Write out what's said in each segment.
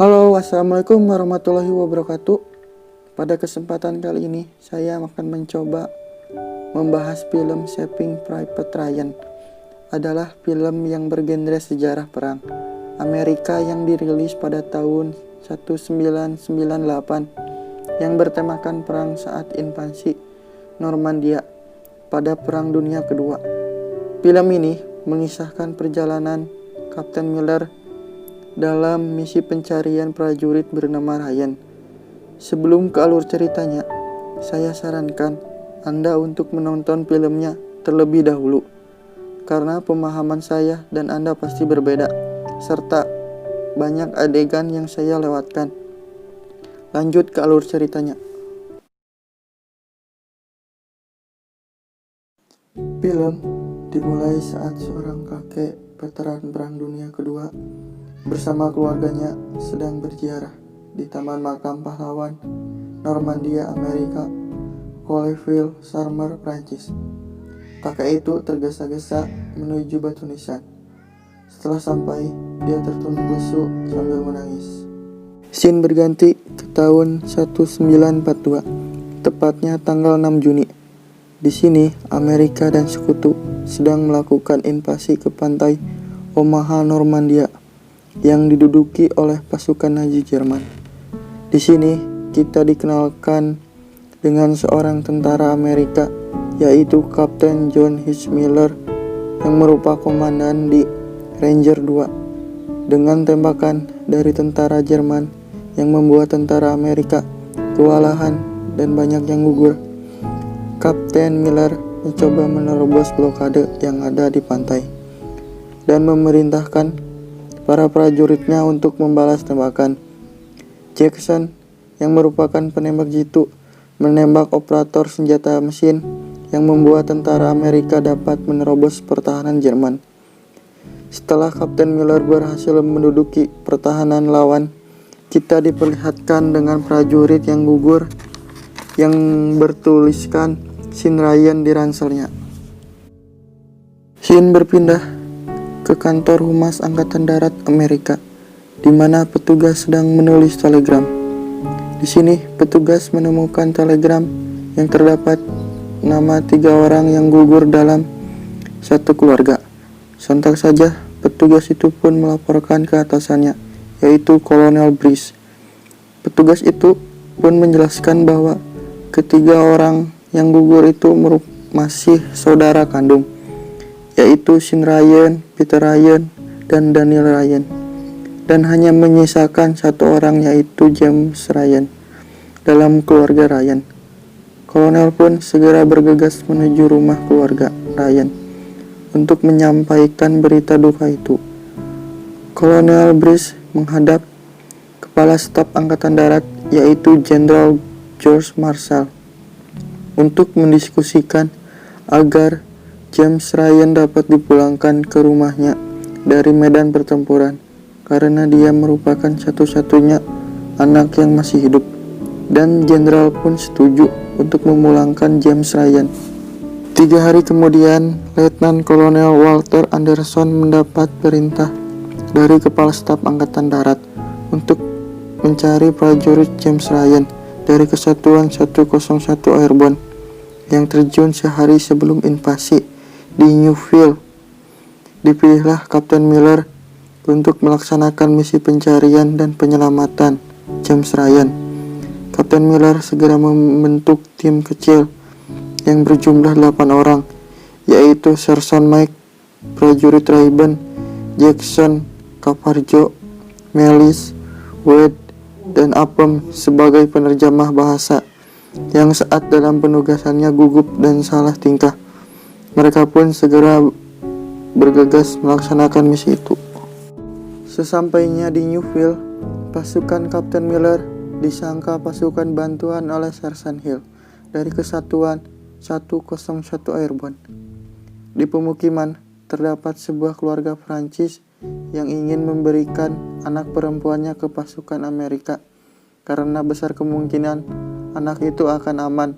Halo, assalamualaikum warahmatullahi wabarakatuh. Pada kesempatan kali ini, saya akan mencoba membahas film Saving Private Ryan. Adalah film yang bergenre sejarah perang Amerika yang dirilis pada tahun 1998 yang bertemakan perang saat invasi Normandia pada Perang Dunia Kedua. Film ini mengisahkan perjalanan Kapten Miller dalam misi pencarian prajurit bernama Ryan. Sebelum ke alur ceritanya, saya sarankan Anda untuk menonton filmnya terlebih dahulu, karena pemahaman saya dan Anda pasti berbeda, serta banyak adegan yang saya lewatkan. Lanjut ke alur ceritanya. Film dimulai saat seorang kakek veteran Perang Dunia Kedua bersama keluarganya sedang berziarah di Taman Makam Pahlawan Normandia, Amerika, Colleville, Summer, Prancis. Kakek itu tergesa-gesa menuju batu nisan. Setelah sampai, dia tertunduk lesu sambil menangis. Scene berganti ke tahun 1942, tepatnya tanggal 6 Juni. Di sini, Amerika dan sekutu sedang melakukan invasi ke pantai Omaha, Normandia, yang diduduki oleh pasukan Nazi Jerman. Di sini kita dikenalkan dengan seorang tentara Amerika, yaitu Kapten John H. Miller, yang merupakan komandan di Ranger 2, dengan tembakan dari tentara Jerman yang membuat tentara Amerika kewalahan dan banyak yang gugur. Kapten Miller mencoba menerobos blokade yang ada di pantai dan memerintahkan para prajuritnya untuk membalas tembakan. Jackson, yang merupakan penembak jitu, menembak operator senjata mesin yang membuat tentara Amerika dapat menerobos pertahanan Jerman. Setelah Kapten Miller berhasil menduduki pertahanan lawan, kita diperlihatkan dengan prajurit yang gugur yang bertuliskan Sin Ryan di ranselnya. Scene berpindah ke kantor Humas Angkatan Darat Amerika, di mana petugas sedang menulis telegram. Di sini, petugas menemukan telegram yang terdapat nama 3 orang yang gugur dalam satu keluarga. Sontak saja, petugas itu pun melaporkan ke atasannya, yaitu Kolonel Brice. Petugas itu pun menjelaskan bahwa ketiga orang yang gugur itu masih saudara kandung, yaitu Sin Ryan, Peter Ryan, dan Daniel Ryan, dan hanya menyisakan satu orang, yaitu James Ryan dalam keluarga Ryan. Kolonel pun segera bergegas menuju rumah keluarga Ryan untuk menyampaikan berita duka itu. Kolonel Brice menghadap Kepala Staf Angkatan Darat, yaitu Jenderal George Marshall, untuk mendiskusikan agar James Ryan dapat dipulangkan ke rumahnya dari medan pertempuran, karena dia merupakan satu-satunya anak yang masih hidup, dan jenderal pun setuju untuk memulangkan James Ryan. 3 hari kemudian, Letnan Kolonel Walter Anderson mendapat perintah dari Kepala Staf Angkatan Darat untuk mencari prajurit James Ryan dari Kesatuan 101 Airborne yang terjun sehari sebelum invasi di Newfield. Dipilihlah Kapten Miller untuk melaksanakan misi pencarian dan penyelamatan James Ryan. Kapten Miller segera membentuk tim kecil yang berjumlah 8 orang, yaitu Sergeant Mike, prajurit Rayburn, Jackson, Caparzo, Melis, Wade, dan Apem sebagai penerjemah bahasa, yang saat dalam penugasannya gugup dan salah tingkah. Mereka pun segera bergegas melaksanakan misi itu. Sesampainya di Newfield, pasukan Kapten Miller disangka pasukan bantuan oleh Sergeant Hill dari Kesatuan 101 Airborne. Di pemukiman terdapat sebuah keluarga Prancis yang ingin memberikan anak perempuannya ke pasukan Amerika, karena besar kemungkinan anak itu akan aman.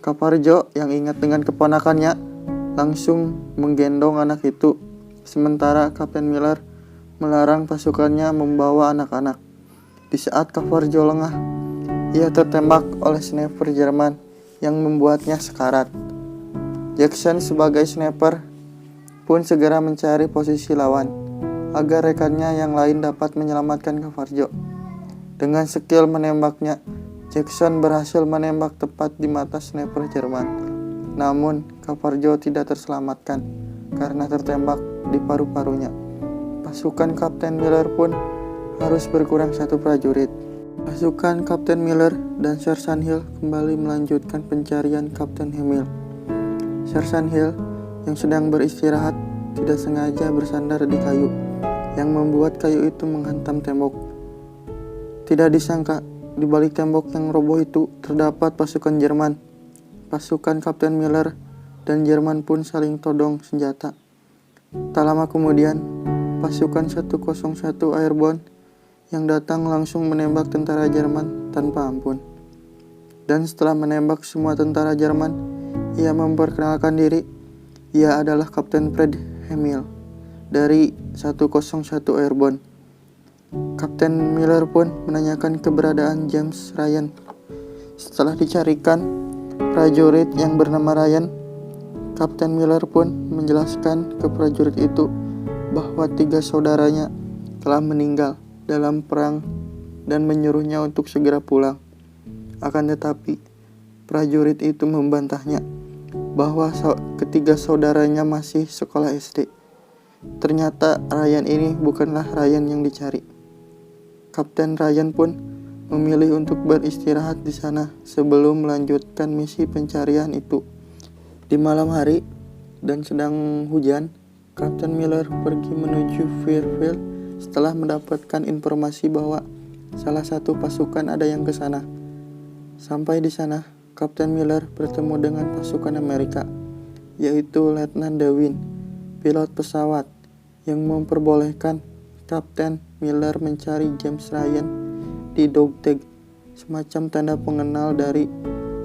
Caparzo yang ingat dengan keponakannya langsung menggendong anak itu, sementara Kapten Miller melarang pasukannya membawa anak-anak. Di saat Cavarjo lengah, ia tertembak oleh sniper Jerman yang membuatnya sekarat. Jackson sebagai sniper pun segera mencari posisi lawan agar rekannya yang lain dapat menyelamatkan Cavarjo. Dengan skill menembaknya, Jackson berhasil menembak tepat di mata sniper Jerman. Namun, Cavarjo tidak terselamatkan karena tertembak di paru-parunya. Pasukan Kapten Miller pun harus berkurang 1 prajurit. Pasukan Kapten Miller dan Sersan Hill kembali melanjutkan pencarian Kapten Hamill. Sersan Hill yang sedang beristirahat tidak sengaja bersandar di kayu, yang membuat kayu itu menghantam tembok. Tidak disangka, di balik tembok yang roboh itu terdapat pasukan Jerman. Pasukan Kapten Miller dan Jerman pun saling todong senjata. Tak lama kemudian, pasukan 101 Airborne yang datang langsung menembak tentara Jerman tanpa ampun. Dan setelah menembak semua tentara Jerman, ia memperkenalkan diri. Ia adalah Kapten Fred Hamill dari 101 Airborne. Kapten Miller pun menanyakan keberadaan James Ryan. Setelah dicarikan prajurit yang bernama Ryan, Kapten Miller pun menjelaskan ke prajurit itu bahwa 3 saudaranya telah meninggal dalam perang dan menyuruhnya untuk segera pulang. Akan tetapi, prajurit itu membantahnya bahwa ketiga saudaranya masih sekolah SD. Ternyata Ryan ini bukanlah Ryan yang dicari. Kapten Ryan pun memilih untuk beristirahat di sana sebelum melanjutkan misi pencarian itu. Di malam hari dan sedang hujan, Kapten Miller pergi menuju Fairfield setelah mendapatkan informasi bahwa salah satu pasukan ada yang ke sana. Sampai di sana, Kapten Miller bertemu dengan pasukan Amerika, yaitu Letnan DeWitt, pilot pesawat, yang memperbolehkan Kapten Miller mencari James Ryan di dogtag, semacam tanda pengenal dari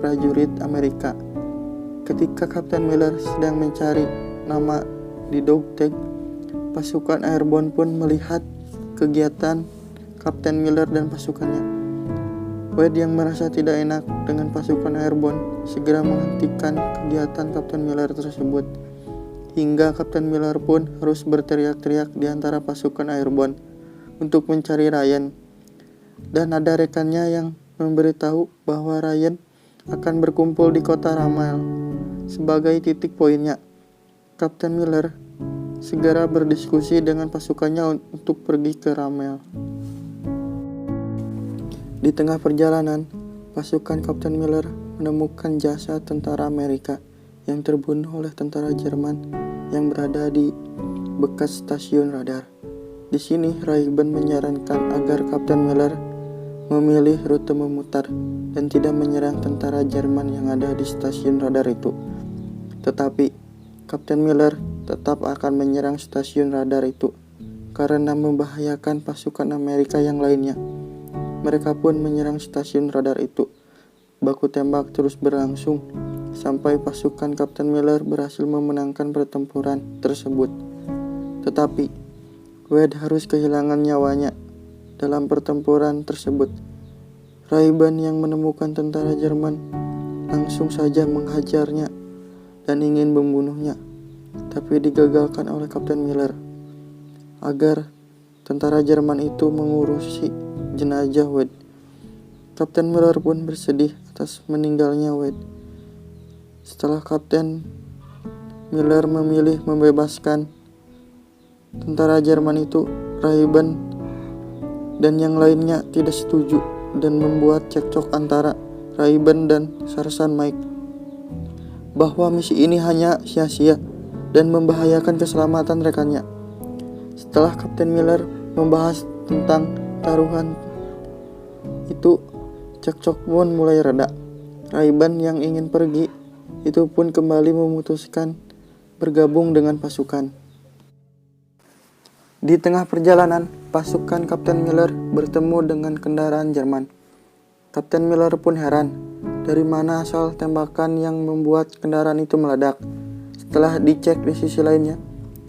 prajurit Amerika. Ketika Kapten Miller sedang mencari nama di dogtag, pasukan Airborne pun melihat kegiatan Kapten Miller dan pasukannya. Wade yang merasa tidak enak dengan pasukan Airborne segera menghentikan kegiatan Kapten Miller tersebut. Hingga Kapten Miller pun harus berteriak-teriak di antara pasukan Airborne untuk mencari Ryan. Dan ada rekannya yang memberitahu bahwa Ryan akan berkumpul di kota Ramelle sebagai titik poinnya. Kapten Miller segera berdiskusi dengan pasukannya untuk pergi ke Ramelle. Di tengah perjalanan, pasukan Kapten Miller menemukan jasad tentara Amerika yang terbunuh oleh tentara Jerman yang berada di bekas stasiun radar. Di sini, Rayburn menyarankan agar Kapten Miller memilih rute memutar dan tidak menyerang tentara Jerman yang ada di stasiun radar itu. Tetapi, Kapten Miller tetap akan menyerang stasiun radar itu karena membahayakan pasukan Amerika yang lainnya. Mereka pun menyerang stasiun radar itu. Baku tembak terus berlangsung sampai pasukan Kapten Miller berhasil memenangkan pertempuran tersebut. Tetapi, Wade harus kehilangan nyawanya dalam pertempuran tersebut. Rayburn yang menemukan tentara Jerman langsung saja menghajarnya dan ingin membunuhnya, tapi digagalkan oleh Kapten Miller agar tentara Jerman itu mengurusi jenazah Wade. Kapten Miller pun bersedih atas meninggalnya Wade. Setelah Kapten Miller memilih membebaskan tentara Jerman itu, Rayburn dan yang lainnya tidak setuju dan membuat cekcok antara Rayburn dan Sersan Mike bahwa misi ini hanya sia-sia dan membahayakan keselamatan rekannya. Setelah Kapten Miller membahas tentang taruhan itu, cekcok pun mulai reda. Rayburn yang ingin pergi itu pun kembali memutuskan bergabung dengan pasukan. Di tengah perjalanan, pasukan Kapten Miller bertemu dengan kendaraan Jerman. Kapten Miller pun heran dari mana asal tembakan yang membuat kendaraan itu meledak. Setelah dicek di sisi lainnya,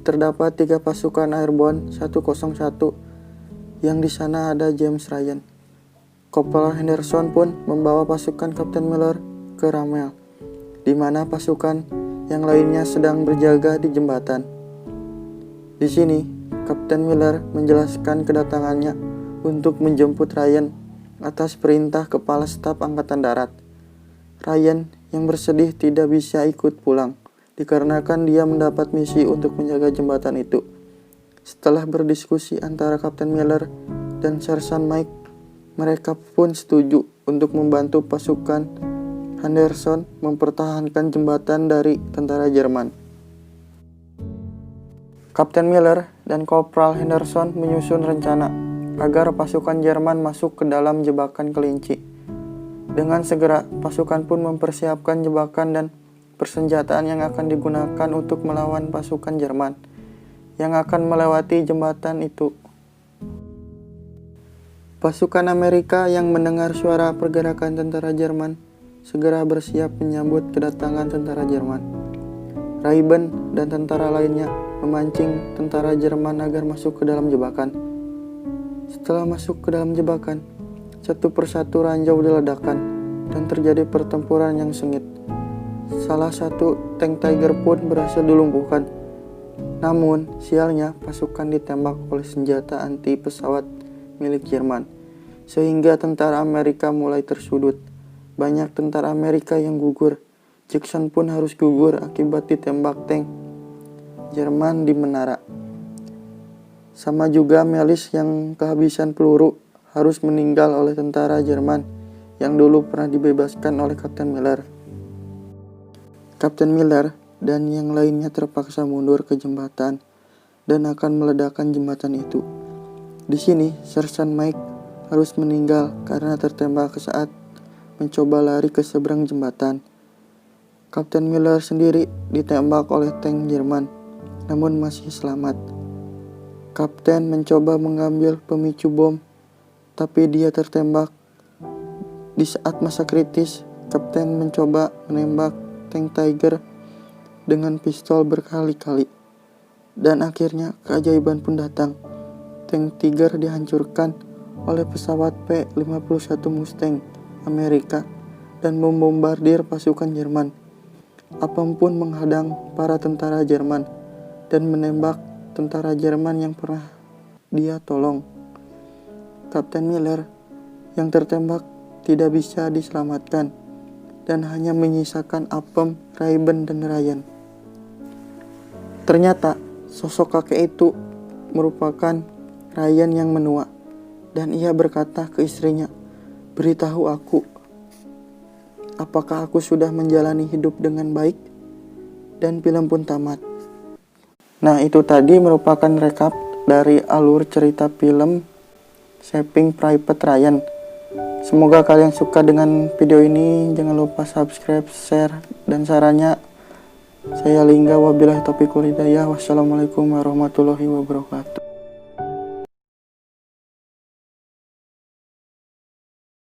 terdapat 3 pasukan Airborne 101 yang di sana ada James Ryan. Corporal Henderson pun membawa pasukan Kapten Miller ke Ramel, di mana pasukan yang lainnya sedang berjaga di jembatan. Di sini, Kapten Miller menjelaskan kedatangannya untuk menjemput Ryan atas perintah Kepala Staf Angkatan Darat. Ryan yang bersedih tidak bisa ikut pulang, dikarenakan dia mendapat misi untuk menjaga jembatan itu. Setelah berdiskusi antara Kapten Miller dan Sersan Mike, mereka pun setuju untuk membantu pasukan Henderson mempertahankan jembatan dari tentara Jerman. Kapten Miller dan Corporal Henderson menyusun rencana agar pasukan Jerman masuk ke dalam jebakan kelinci. Dengan segera, pasukan pun mempersiapkan jebakan dan persenjataan yang akan digunakan untuk melawan pasukan Jerman yang akan melewati jembatan itu. Pasukan Amerika yang mendengar suara pergerakan tentara Jerman segera bersiap menyambut kedatangan tentara Jerman. Rayben dan tentara lainnya memancing tentara Jerman agar masuk ke dalam jebakan. Setelah masuk ke dalam jebakan, satu persatu ranjau diledakkan dan terjadi pertempuran yang sengit. Salah satu tank Tiger pun berhasil dilumpuhkan. Namun, sialnya pasukan ditembak oleh senjata anti pesawat milik Jerman, sehingga tentara Amerika mulai tersudut. Banyak tentara Amerika yang gugur. Jackson pun harus gugur akibat ditembak tank Jerman di menara. Sama juga Melis yang kehabisan peluru harus meninggal oleh tentara Jerman yang dulu pernah dibebaskan oleh Kapten Miller. Kapten Miller dan yang lainnya terpaksa mundur ke jembatan dan akan meledakkan jembatan itu. Di sini, Sersan Mike harus meninggal karena tertembak saat mencoba lari ke seberang jembatan. Kapten Miller sendiri ditembak oleh tank Jerman, namun masih selamat. Kapten mencoba mengambil pemicu bom, tapi dia tertembak. Di saat masa kritis, Kapten mencoba menembak tank Tiger dengan pistol berkali-kali. Dan akhirnya keajaiban pun datang. Tank Tiger dihancurkan oleh pesawat P-51 Mustang Amerika dan membombardir pasukan Jerman. Apam pun menghadang para tentara Jerman dan menembak tentara Jerman yang pernah dia tolong. Kapten Miller yang tertembak tidak bisa diselamatkan dan hanya menyisakan Apam, Rayben, dan Ryan. Ternyata sosok kakek itu merupakan Ryan yang menua, dan ia berkata ke istrinya, "Beritahu aku, apakah aku sudah menjalani hidup dengan baik?" Dan film pun tamat. Nah, itu tadi merupakan rekap dari alur cerita film Saving Private Ryan. Semoga kalian suka dengan video ini. Jangan lupa subscribe, share, dan sarannya. Saya Lingga, wabillahi taufiq wal hidayah. Wassalamualaikum warahmatullahi wabarakatuh.